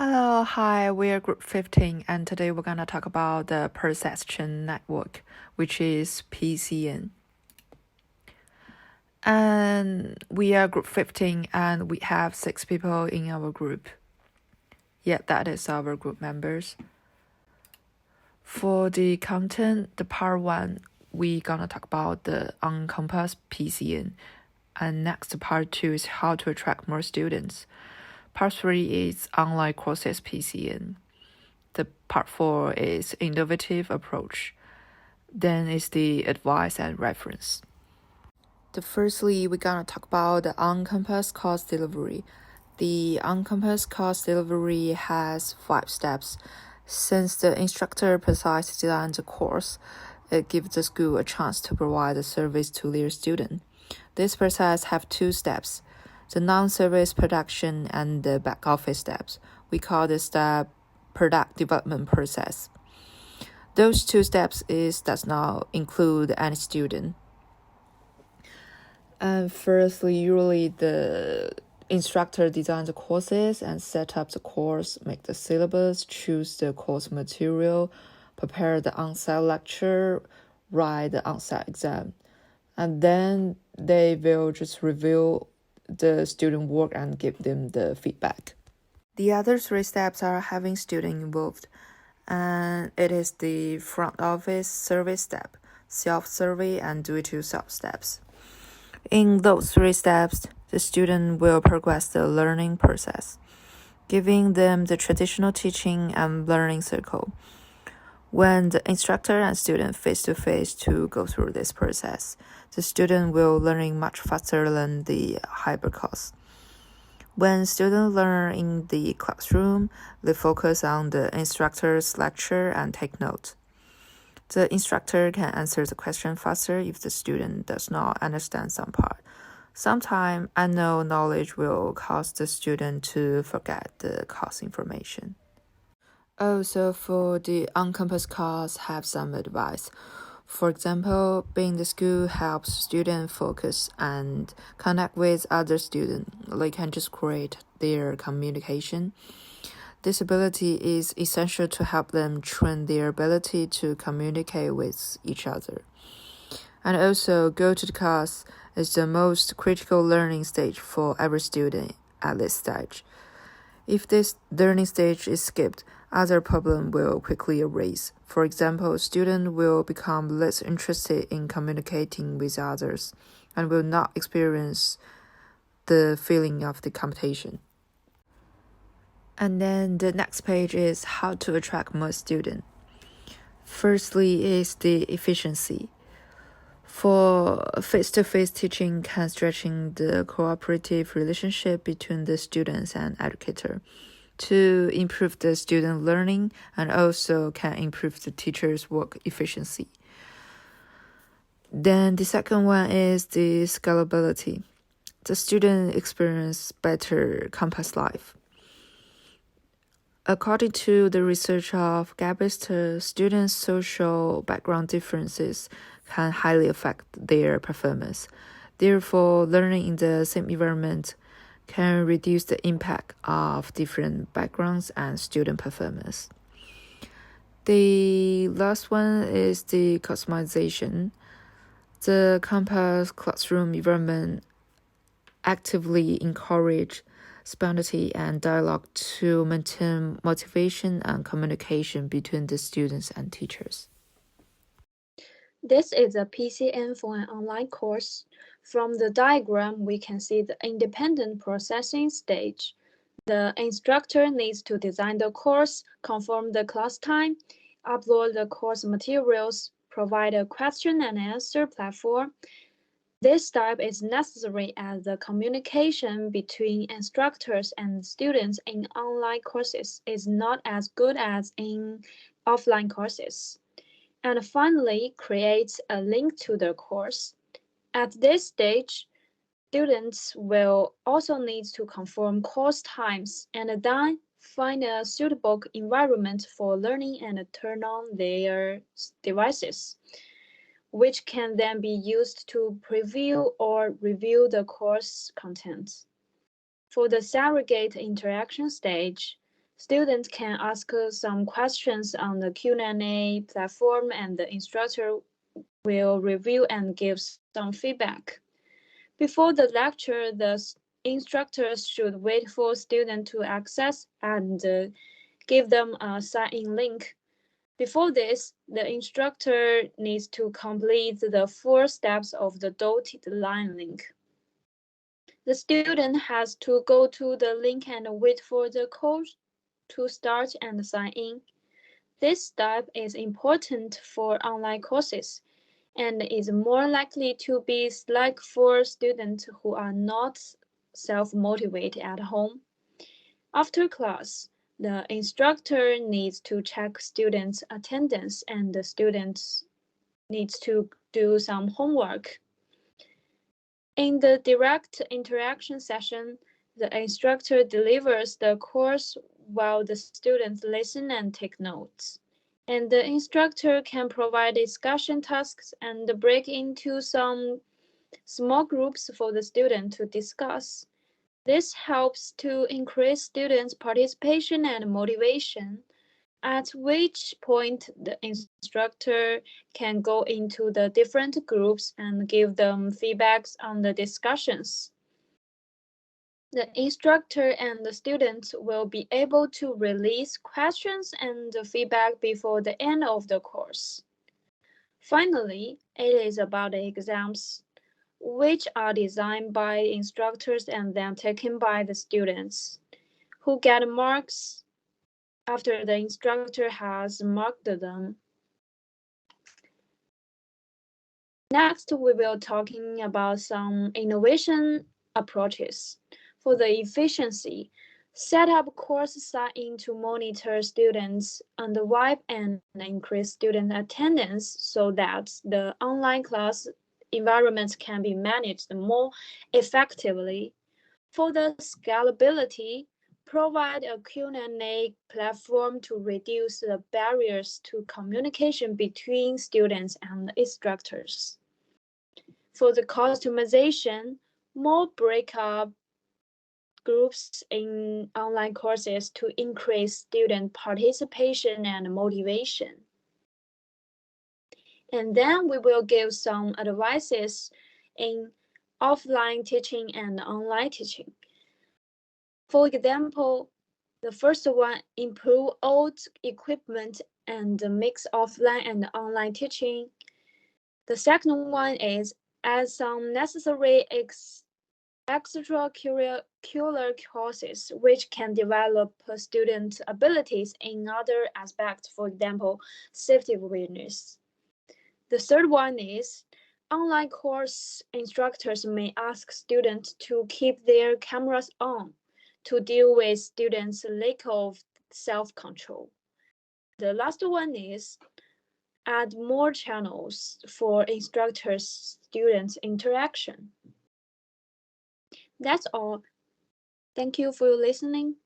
Hello, hi, we're Gourp15 and today we're gonna talk about the perception network, which is PCN. And we are Gourp15 and we have 6 people in our group. Yeah, that is our group members. For the content, the part 1, we gonna talk about the on-campus PCN. And next, part 2 is how to attract more students. Part 3 is online courses PCN. The part 4 is innovative approach. Then is the advice and reference. Firstly, we're gonna talk about the on-campus course delivery. The on-campus course delivery has 5 steps. Since the instructor precisely designed the course, it gives the school a chance to provide the service to their student. This process have 2 steps, the non-service production and the back office steps. We call this step product development process. Those 2 steps does not include any student. And firstly, usually the instructor designs the courses and set up the course, make the syllabus, choose the course material, prepare the on-site lecture, write the on-site exam. And then they will just review the student work and give them the feedback. The other 3 steps are having student involved, and it is the front office service step, self-survey, and do-it-yourself steps. In those 3 steps, the student will progress the learning process, giving them the traditional teaching and learning circle. When the instructor and student face-to-face to go through this process, the student will learning much faster than the hybrid course. When students learn in the classroom, they focus on the instructor's lecture and take notes. The instructor can answer the question faster if the student does not understand some part. Sometimes unknown knowledge will cause the student to forget the course information. Also, for the on-campus course, have some advice. For example, being the school helps students focus and connect with other students. They can just create their communication. This ability is essential to help them train their ability to communicate with each other. And also, go to the class is the most critical learning stage for every student at this stage. If this learning stage is skipped, other problems will quickly arise. For example, students will become less interested in communicating with others and will not experience the feeling of the competition. And then the next page is how to attract more students. Firstly is the efficiency. For face-to-face teaching can stretching the cooperative relationship between the students and educator to improve the student learning and also can improve the teacher's work efficiency. Then the second one is the scalability. The student experience better campus life. According to the research of Gabister, students' social background differences can highly affect their performance. Therefore, learning in the same environment can reduce the impact of different backgrounds and student performance. The last one is the customization. The campus classroom environment actively encourage spontaneity and dialogue to maintain motivation and communication between the students and teachers. This is a PCN for an online course. From the diagram, we can see the independent processing stage. The instructor needs to design the course, confirm the class time, upload the course materials, provide a question and answer platform. This step is necessary as the communication between instructors and students in online courses is not as good as in offline courses. And finally, creates a link to the course. At this stage, students will also need to confirm course times and then find a suitable environment for learning and turn on their devices, which can then be used to preview or review the course content. For the surrogate interaction stage, Students can ask some questions on the Q&A platform, and the instructor will review and give some feedback. Before the lecture, the instructors should wait for students to access and give them a sign-in link. Before this, the instructor needs to complete the 4 steps of the dotted line link. The student has to go to the link and wait for the course to start and sign in. This step is important for online courses and is more likely to be slack for students who are not self-motivated at home. After class, the instructor needs to check students' attendance and the students needs to do some homework. In the direct interaction session, the instructor delivers the course while the students listen and take notes. And the instructor can provide discussion tasks and break into some small groups for the student to discuss. This helps to increase students' participation and motivation, at which point the instructor can go into the different groups and give them feedbacks on the discussions. The instructor and the students will be able to release questions and feedback before the end of the course. Finally, it is about the exams, which are designed by instructors and then taken by the students, who get marks after the instructor has marked them. Next, we will talking about some innovation approaches. For the efficiency, set up course sign-in to monitor students on the web and increase student attendance so that the online class environment can be managed more effectively. For the scalability, provide a Q&A platform to reduce the barriers to communication between students and instructors. For the customization, more breakout groups in online courses to increase student participation and motivation. And then we will give some advices in offline teaching and online teaching. For example, the first one, improve old equipment and mix offline and online teaching. The second one is add some necessary extracurricular courses which can develop student abilities in other aspects, for example, safety awareness. The third one is online course instructors may ask students to keep their cameras on to deal with students' lack of self-control. The last one is add more channels for instructors-students interaction. That's all. Thank you for listening.